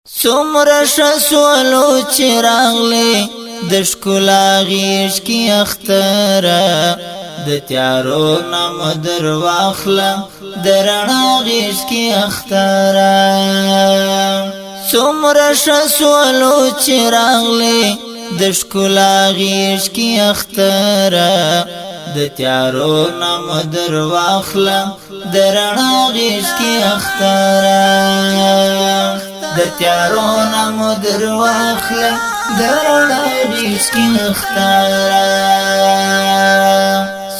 سمر شسولو چراغلی دشکلا غیش کی اخترا د تیارو نمدر واخلا درنا غیش کی اخترا سمر شسولو چراغلی دشکلا غیش کی اخترا د تیارو نمدر واخلا درنا غیش کی اخترا د تیارو نمدر واخلا درنا غیش کی اخترا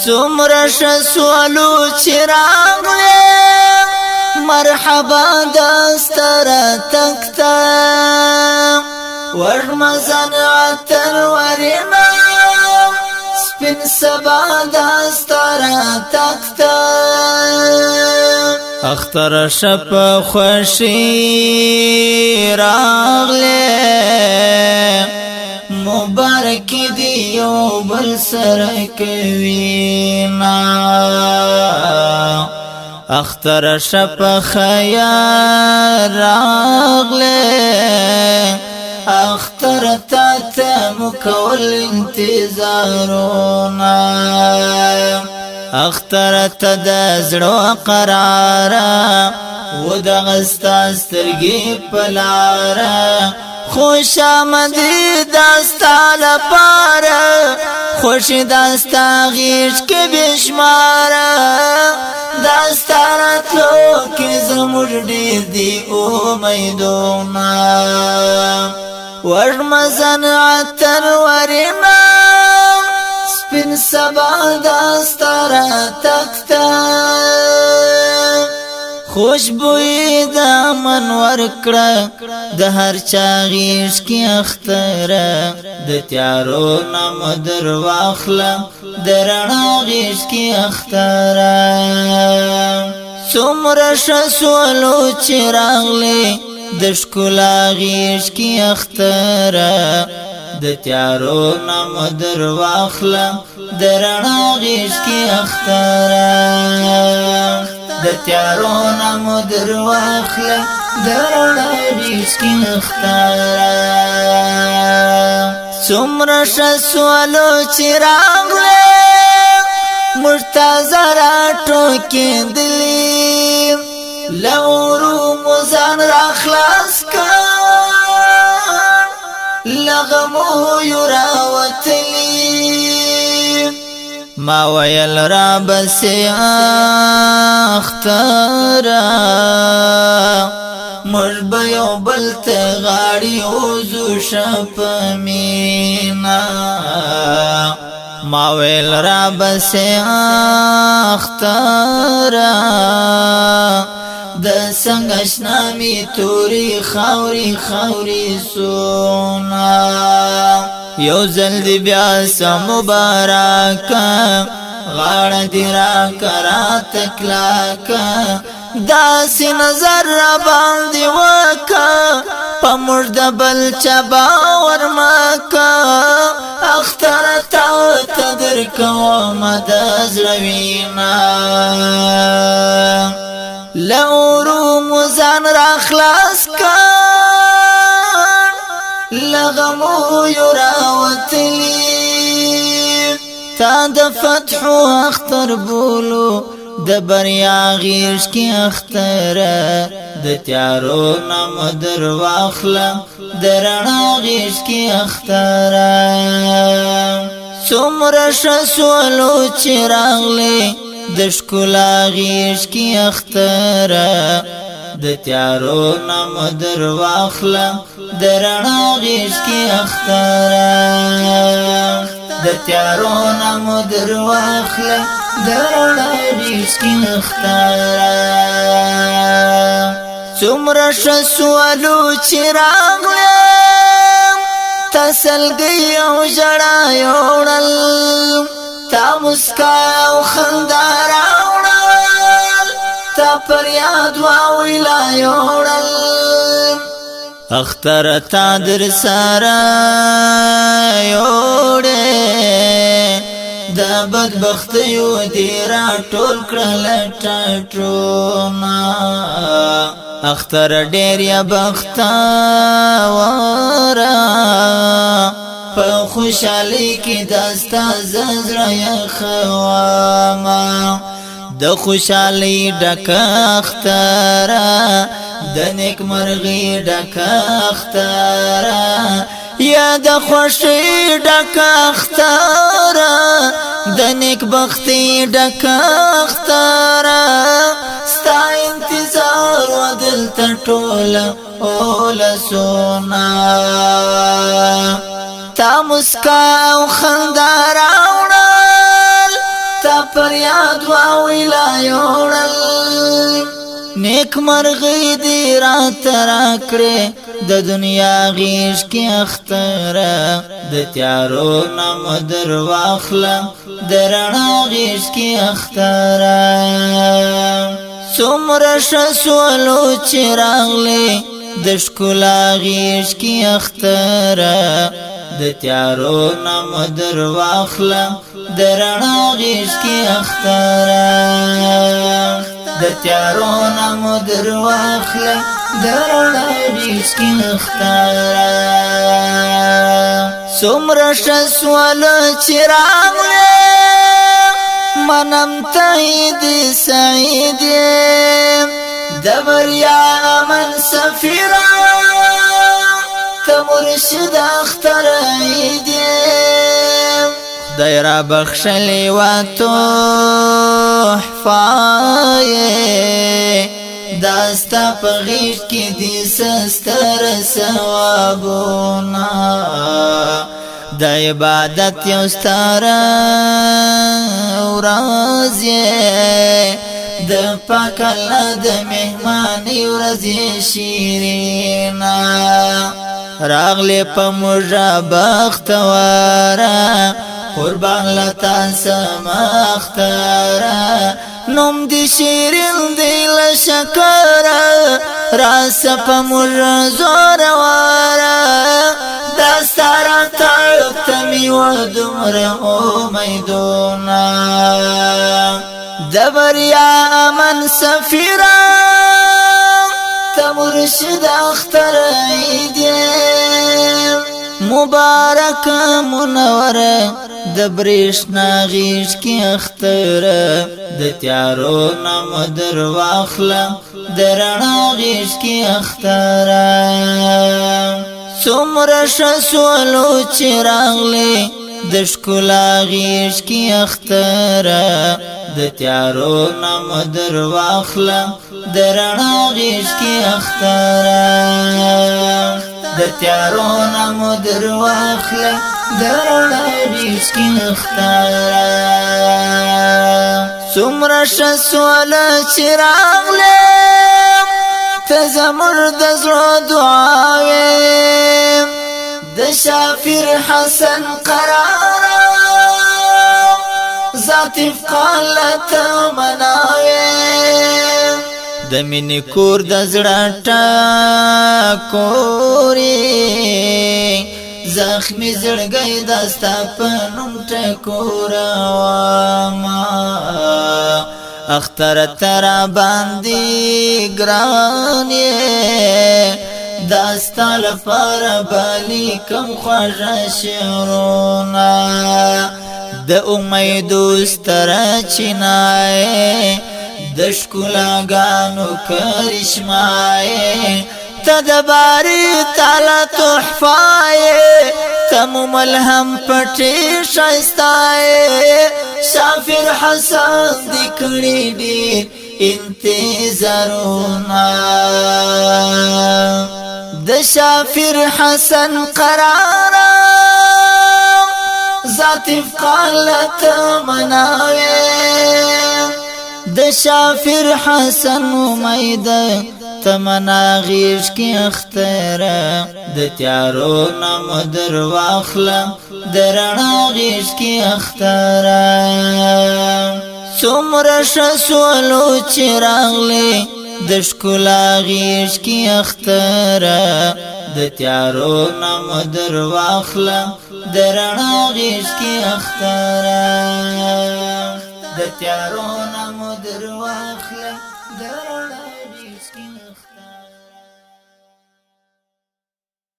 سمر شسولو چراغلی مرحبا دستر تکتا ورمزن عطر ورما سپین سبا دستر تکتا اختر شپ خوشی راغلی مبارک دیو بل سرکوینا اختر شپ خیار راغلی اختر تا مکول انتظارونا اختر تا دزړو قرارا و دغستا سترګې پلارا خوش آمدی دستا لپاره خوش دستا غیش که بشماره دستا راتلو که زموږ ډیر دی امیدونه ورمزن عطر ورما سپین سبا دستا راتکتا خوشبوئی دا من ورکڑا دا هر چا غیش کی اخترا دا تیارو نمدر واخلا درنا غیش کی اخترا سمر شسولو چراغلی دشکلا غیش کی اخترا د تیارو نمدر واخلا درنا غیش کی اخترا د تیارو نمدر واخلا درنا غیش کی اخترا سمر شسولو چراغلی مرتضی ټوکی دلی لورو مزان را خلاص کن لغمو یراوتلی ما ویل را بسی اخترا مجبیو بلت غاڑی اوزو شپمینا ما ویل را بسی اخترا د سنگشنامی توری خاوری خاوری سونا یو زلدی بیاسا مبارکا غاڑ دی را کرا تکلاکا داسی نظر را باندی وکا پا مردبل چبا ورمکا اخترتا تدرکو مدز روینا لورو مزان را خلاص کن لغمو یراوتلی تا د فتحو اختر بولو د بریا غیش کی اخترا د تیارو نمدر واخلا درنا غیش کی اخترا سمر شسولو چراغلی دشکلا غیش کی اخترا د تیارو نمدر واخلا درنا غیش کی اخترا د تیارو نمدر واخلا درنا غیش کی اخترا سمر شسولو چراغلی تسلگی او جڑا یوڑل تا مسکاو خندار اوڑل تا پریاد واویلا یوڑل اختر تا در سارا یوڑے دا بدبختیو دی را ټول کړل ټاټونا اختر ډیر یا بختاورا په خوشالي کې دستا زړه یخواما د خوشالي ډک اختر د نیک مرغي ډک اختر یا د خوشي ډک اختر د نیک بختي ډک اختر ستا انتظار ودل ټول اول سونا تا مسکا او خندا راوړل تا پر یاد واویلا یوړل نیک مرغی دی رات راکړې د دنیا غیش کې اختر د تیارو نام در واخله د رڼا غیش کې اختر څومره شسولو چې راغلې د ښکلا غیش کې اختر د تیارو نام در واخله د رڼا غیش کې اختر د تیارو نام در واخله د رڼا غیش کې اختر څومره شسولو چې راغلې منم تایید سعید د بریا من سفیرا ته مرشد اختر عید دایرا بخشلی و تحفای داستا په غیږ کې دي سستر ثوابونه د عبادت یو ستاره ورځ د پاک الله د مهمانۍ ورځ شیرینا راغلی په موږ بختوره قربان لتا سمختره نوم دی شیرین دی لشکره راس په موږ زوروره دستارا تمی و دمر امیدونا دبریا امن سفیرا تمرشد اختر عیدیم مبارک منور دبریشنا غیش کی اختر د تیارو نام در واخله درنا غیش کی اختر څومره شسولو چې راغلې د ښکلا غیش کې اختر د تیارو نام در واخله د رڼا غیش کې اختر د تیارو نام در واخله د رڼا غیش کې اختر څومره شسولو چې راغلې ته زموږ د زړه دعاوې د شافر حسن قراره ذات افقالت مناوې د مینې کور د زړه ټکورې زخمی زړګی دستا په نوم ټکوروما اختر ترا باندې ګران یې داستا لپاره بالی کم خوږه شعرونه د امیدو ستره چینایې د ښکلاګانو کرشمایې ته د باري تعالی تحفه یې ته مو ملهم پټې ښایسته شافر حسن دی کړي ډېر انتظارونه د شافر حسن قراره ذات افقالت مناوې د شافر حسن امید تمنا غیش کی اختر د تیارو نام در واخله د رڼا غیش کی اختر څومره شسولو چې راغلې د ښکلا غیش کی اختر د تیارو نام در واخله د رڼا غیش کی اختر د تیارو نام در